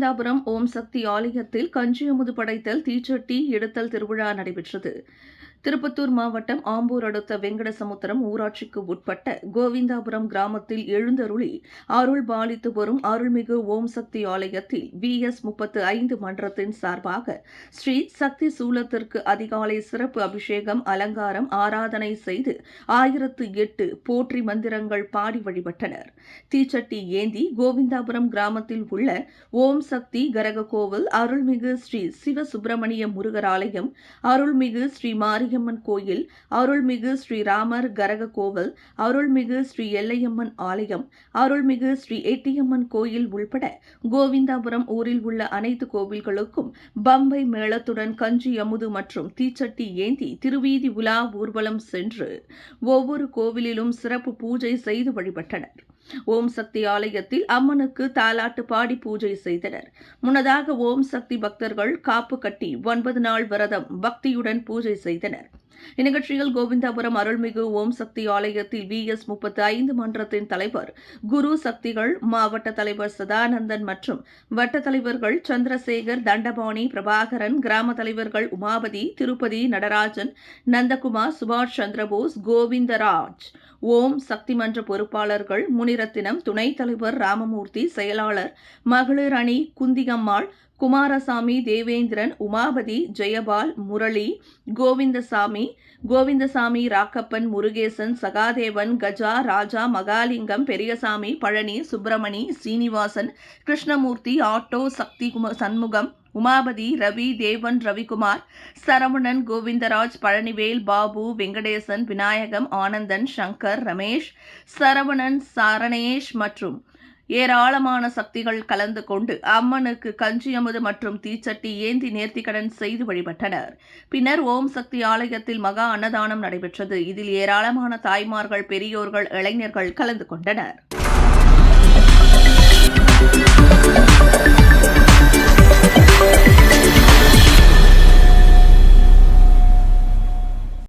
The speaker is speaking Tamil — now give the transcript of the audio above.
கோவிந்தாபுரம் ஓம் சக்தி ஆலயத்தில் கஞ்சியமுது படைத்தல், தீச்சட்டி எடுத்தல் திருவிழா நடைபெற்றது. திருப்பத்தூர் மாவட்டம் ஆம்பூர் அடுத்த வெங்கடசமுத்திரம் ஊராட்சிக்கு உட்பட்ட கோவிந்தாபுரம் கிராமத்தில் எழுந்தருளி அருள் பாலித்து வரும் அருள்மிகு ஓம் சக்தி ஆலயத்தில் VS35 மன்றத்தின் சார்பாக ஸ்ரீ சக்தி சூலத்திற்கு அதிகாலை சிறப்பு அபிஷேகம், அலங்காரம், ஆராதனை செய்து 1008 போற்றி மந்திரங்கள் பாடி வழிபட்டனர். தீச்சட்டி ஏந்தி கோவிந்தாபுரம் கிராமத்தில் உள்ள ஓம் சக்தி கரக கோவில், அருள்மிகு ஸ்ரீ சிவசுப்பிரமணிய முருகர் ஆலயம், அருள்மிகு ஸ்ரீ மாரியம்மன் கோயில், அருள்மிகு ஸ்ரீராமர் கரக கோவில், அருள்மிகு ஸ்ரீ எல்லையம்மன் ஆலயம், அருள்மிகு ஸ்ரீ எட்டியம்மன் கோயில் உள்பட கோவிந்தாபுரம் ஊரில் உள்ள அனைத்து கோவில்களுக்கும் பம்பை மேளத்துடன் கஞ்சி அமுது மற்றும் தீச்சட்டி ஏந்தி திருவீதி உலா ஊர்வலம் சென்று ஒவ்வொரு கோவிலிலும் சிறப்பு பூஜை செய்து வழிபட்டனர். ஓம் சக்தி ஆலயத்தில் அம்மனுக்கு தாலாட்டு பாடி பூஜை செய்தனர். முன்னதாக ஓம் சக்தி பக்தர்கள் காப்பு கட்டி 9 நாள் விரதம் பக்தியுடன் பூஜை செய்தனர். இந்நிகழ்ச்சியில் கோவிந்தாபுரம் அருள்மிகு ஓம் சக்தி ஆலயத்தில் VS35 மன்றத்தின் தலைவர் குரு சக்திகள், மாவட்ட தலைவர் சதானந்தன் மற்றும் வட்ட தலைவர்கள் சந்திரசேகர், தண்டபாணி, பிரபாகரன், கிராம தலைவர்கள் உமாபதி, திருப்பதி, நடராஜன், நந்தகுமார், சுபாஷ் சந்திரபோஸ், கோவிந்தராஜ், ஓம் சக்தி மன்ற பொறுப்பாளர்கள் முனிரத்தினம், துணைத் தலைவர் ராமமூர்த்தி, செயலாளர் மகளிர் அணி குந்தியம்மாள், குமாரசாமி, தேவேந்திரன், உமாபதி, ஜெயபால், முரளி, கோவிந்தசாமி, ராக்கப்பன், முருகேசன், சகாதேவன், கஜா, ராஜா, மகாலிங்கம், பெரியசாமி, பழனி, சுப்பிரமணி, சீனிவாசன், கிருஷ்ணமூர்த்தி, ஆட்டோ, சக்தி சண்முகம், உமாபதி, ரவி, தேவன், ரவிக்குமார், சரவணன், கோவிந்தராஜ், பழனிவேல், பாபு, வெங்கடேசன், விநாயகம், ஆனந்தன், சங்கர், ரமேஷ், சரவணன், சரணேஷ் மற்றும் ஏராளமான சக்திகள் கலந்து கொண்டு அம்மனுக்கு கஞ்சி அமுது மற்றும் தீச்சட்டி ஏந்தி நேர்த்திக்கடன் செய்து வழிபட்டனர். பின்னர் ஓம் சக்தி ஆலயத்தில் மகா அன்னதானம் நடைபெற்றது. இதில் ஏராளமான தாய்மார்கள், பெரியோர்கள், இளைஞர்கள் கலந்து கொண்டனர்.